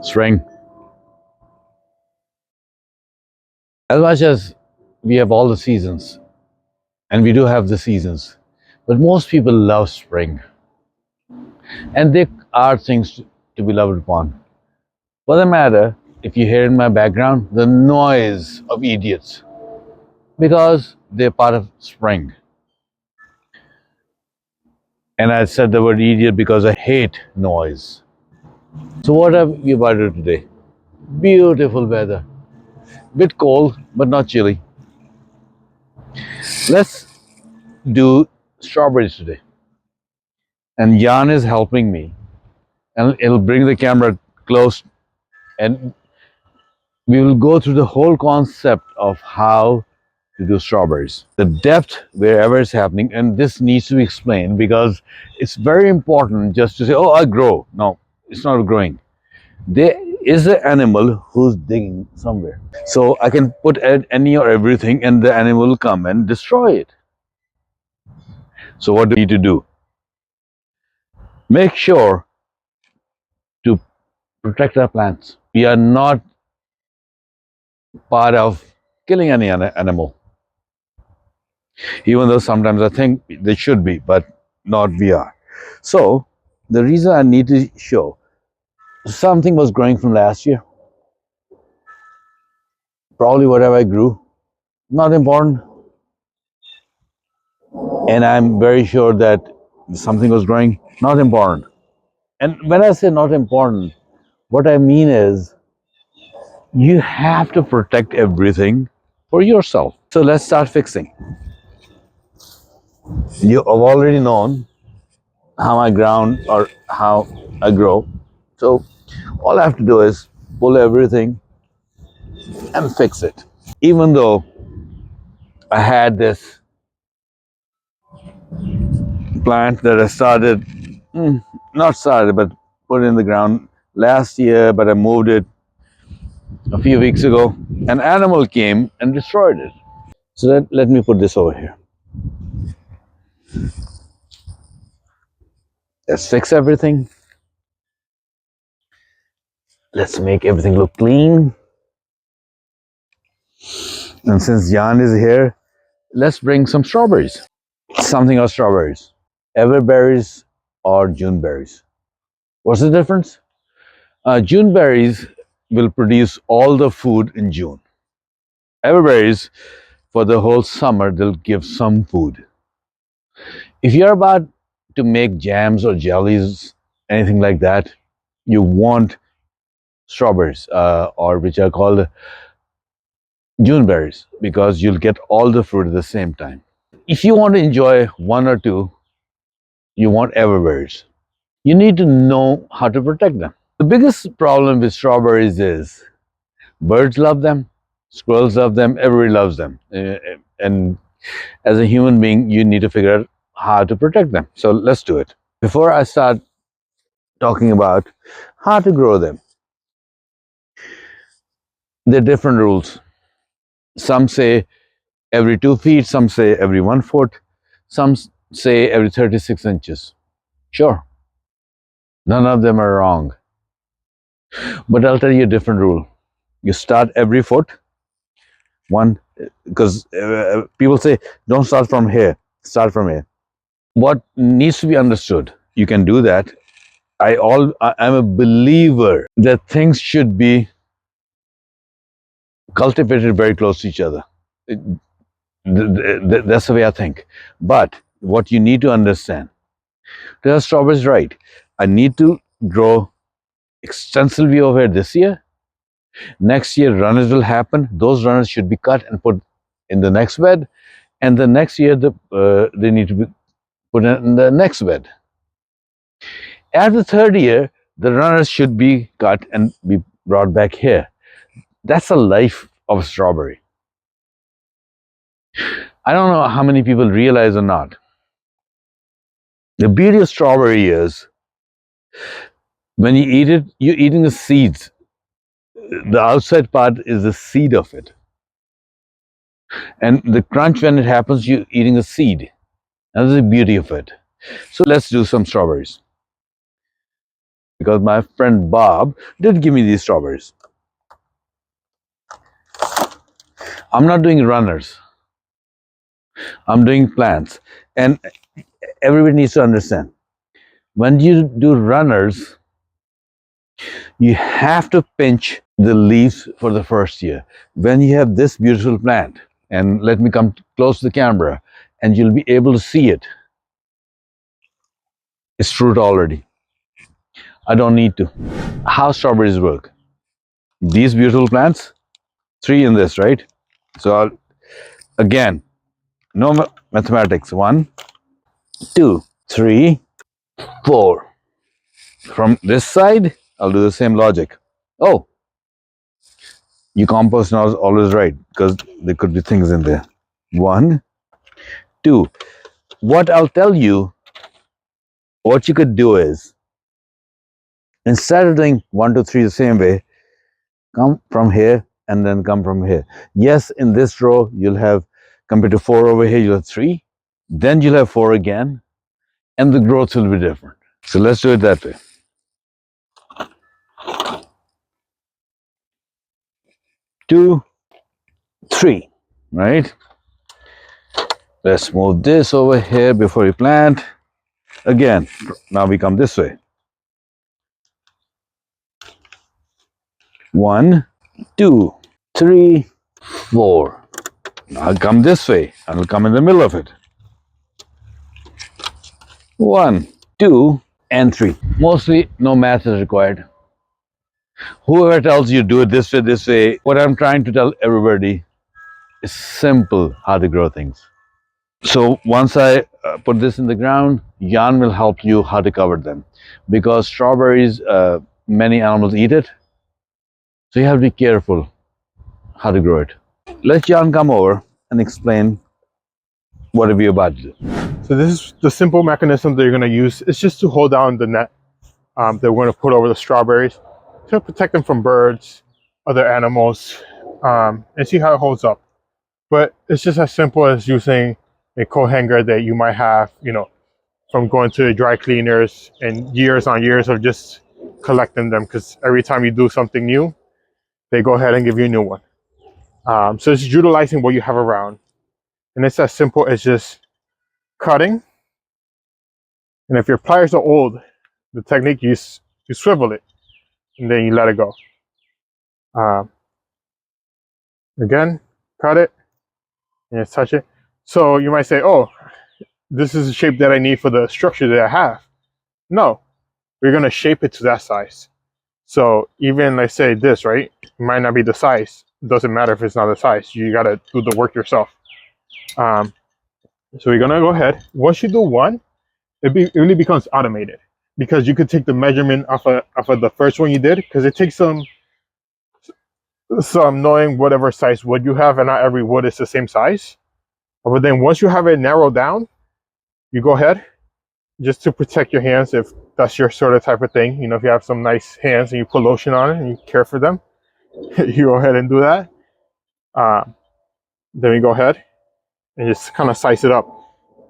Spring. As much as we have all the seasons, and we do have the seasons, but most people love spring. And there are things to be loved upon. For the matter, if you hear in my background, the noise of idiots, because they're part of spring. And I said the word idiot because I hate noise. So what are we about to do today? Beautiful weather. Bit cold, but not chilly. Let's do strawberries today. And Jan is helping me. And it'll bring the camera close, and we will go through the whole concept of how to do strawberries. The depth wherever it's happening, and this needs to be explained because it's very important just to say, oh, I grow. No, it's not growing. There is an animal who's digging somewhere. So I can put any or everything and the animal will come and destroy it. So what do we need to do? Make sure to protect our plants. We are not part of killing any animal. Even though sometimes I think they should be, but not we are. So the reason I need to show, something was growing from last year. Probably whatever I grew, not important. And I'm very sure that something was growing, not important. And when I say not important, what I mean is you have to protect everything for yourself. So let's start fixing. You have already known how I ground or how I grow. So all I have to do is pull everything and fix it. Even though I had this plant that I started, not started, but put in the ground last year, but I moved it a few weeks ago. An animal came and destroyed it. So let me put this over here. Let's fix everything. Let's make everything look clean. And since Jan is here, let's bring some strawberries. Something of strawberries. Everberries or June berries. What's the difference? June berries will produce all the food in June. Everberries, for the whole summer, they'll give some food. If you're about to make jams or jellies, anything like that, you want strawberries, or which are called June berries, because you'll get all the fruit at the same time. If you want to enjoy one or two, you want everberries. You need to know how to protect them. The biggest problem with strawberries is birds love them, squirrels love them, everybody loves them. And as a human being, you need to figure out how to protect them. So let's do it. Before I start talking about how to grow them, there are different rules. Some say every 2 feet, some say every 1 foot, some say every 36 inches. Sure, none of them are wrong. But I'll tell you a different rule. You start every foot, one, because people say, don't start from here, start from here. What needs to be understood, you can do that. I'm a believer that things should be cultivated very close to each other. That's the way I think. But what you need to understand, there are strawberries, right? I need to grow extensively over here this year. Next year, runners will happen. Those runners should be cut and put in the next bed. And the next year, they need to be put in the next bed. At the third year, the runners should be cut and be brought back here. That's the life of a strawberry. I don't know how many people realize or not. The beauty of strawberry is when you eat it, you're eating the seeds. The outside part is the seed of it. And the crunch, when it happens, you're eating the seed. That's the beauty of it. So let's do some strawberries. because my friend Bob did give me these strawberries. I'm not doing runners. I'm doing plants. And everybody needs to understand, when you do runners, you have to pinch the leaves for the first year. When you have this beautiful plant, and let me come close to the camera, and you'll be able to see it. It's fruit already. I don't need to. How strawberries work? These beautiful plants, 3 in this, right? So again, no mathematics. 1, 2, 3, 4. From this side, I'll do the same logic. Oh, you compost not always right, because there could be things in there. 1, 2. What I'll tell you, what you could do is, instead of doing 1, 2, 3 the same way, come from here and then come from here. Yes, in this row, you'll have, compared to 4 over here, you'll have 3. Then you'll have 4 again, and the growth will be different. So let's do it that way. 2, 3, right? Let's move this over here before we plant. Again, now we come this way. 1, 2, 3, 4. I'll come this way, and I'll come in the middle of it. 1, 2, and 3. Mostly no math is required. Whoever tells you do it this way, what I'm trying to tell everybody is simple how to grow things. So once I put this in the ground, Jan will help you how to cover them. Because strawberries, many animals eat it. So you have to be careful how to grow it. Let Jan come over and explain what are we about to do. So this is the simple mechanism that you're going to use. It's just to hold down the net that we're going to put over the strawberries to protect them from birds, other animals, and see how it holds up. But it's just as simple as using a coat hanger that you might have, from going to the dry cleaners and years on years of just collecting them, because every time you do something new, they go ahead and give you a new one. So it's utilizing what you have around. And it's as simple as just cutting. And if your pliers are old, the technique you swivel it and then you let it go. Again, cut it and just touch it. So you might say, oh, this is the shape that I need for the structure that I have. No, we're going to shape it to that size. So even let's say this, right? It might not be the size. It doesn't matter if it's not the size. You got to do the work yourself. So we're going to go ahead. Once you do one, it really becomes automated, because you could take the measurement off of the first one you did, because it takes some knowing whatever size wood you have, and not every wood is the same size. But then once you have it narrowed down, you go ahead, just to protect your hands, if that's your sort of type of thing. If you have some nice hands and you put lotion on it and you care for them, you go ahead and do that. Then you go ahead and just kind of size it up.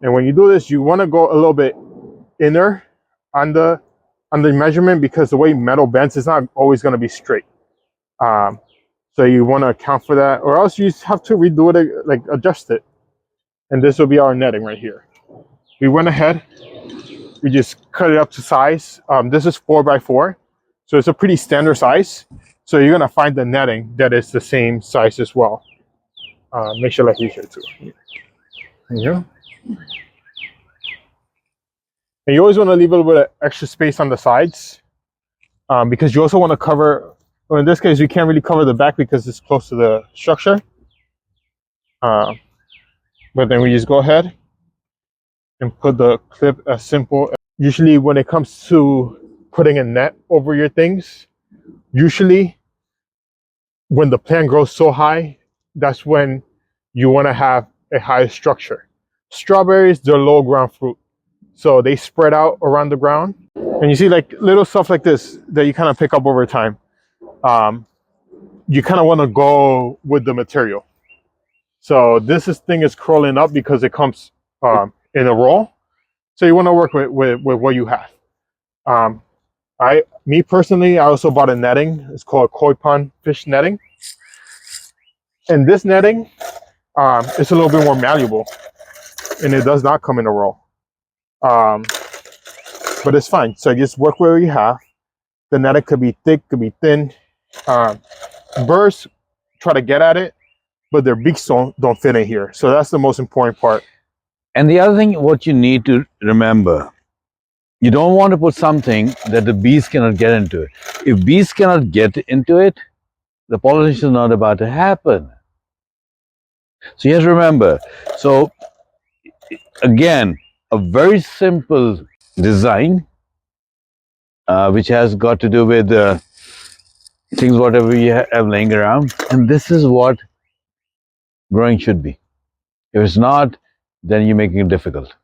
And when you do this, you want to go a little bit inner on the measurement, because the way metal bends, it's not always going to be straight. So you want to account for that, or else you have to redo it, like adjust it. And this will be our netting right here. We went ahead, we just cut it up to size. This is 4x4, so it's a pretty standard size. So you're gonna find the netting that is the same size as well. Make sure like you here too. There you go. And you always want to leave a little bit of extra space on the sides, because you also want to cover, or in this case, you can't really cover the back because it's close to the structure. But then we just go ahead and put the clip as simple. Usually when it comes to putting a net over your things, usually when the plant grows so high, that's when you want to have a higher structure. Strawberries, they're low ground fruit, so they spread out around the ground. And you see like little stuff like this that you kind of pick up over time. You kind of want to go with the material. So thing is curling up because it comes in a roll. So you want to work with what you have. Me personally, I also bought a netting. It's called koi pond fish netting, and this netting, it's a little bit more malleable, and it does not come in a roll. Um, but it's fine. So just work where you have. The netting could be thick, could be thin. Um, Birds try to get at it, but their beaks don't fit in here. So that's the most important part. And the other thing, what you need to remember, you don't want to put something that the bees cannot get into it. If bees cannot get into it, the pollination is not about to happen. So you have to remember. So again, a very simple design, which has got to do with things whatever you have laying around, and this is what growing should be. If it's not, then you're making it difficult.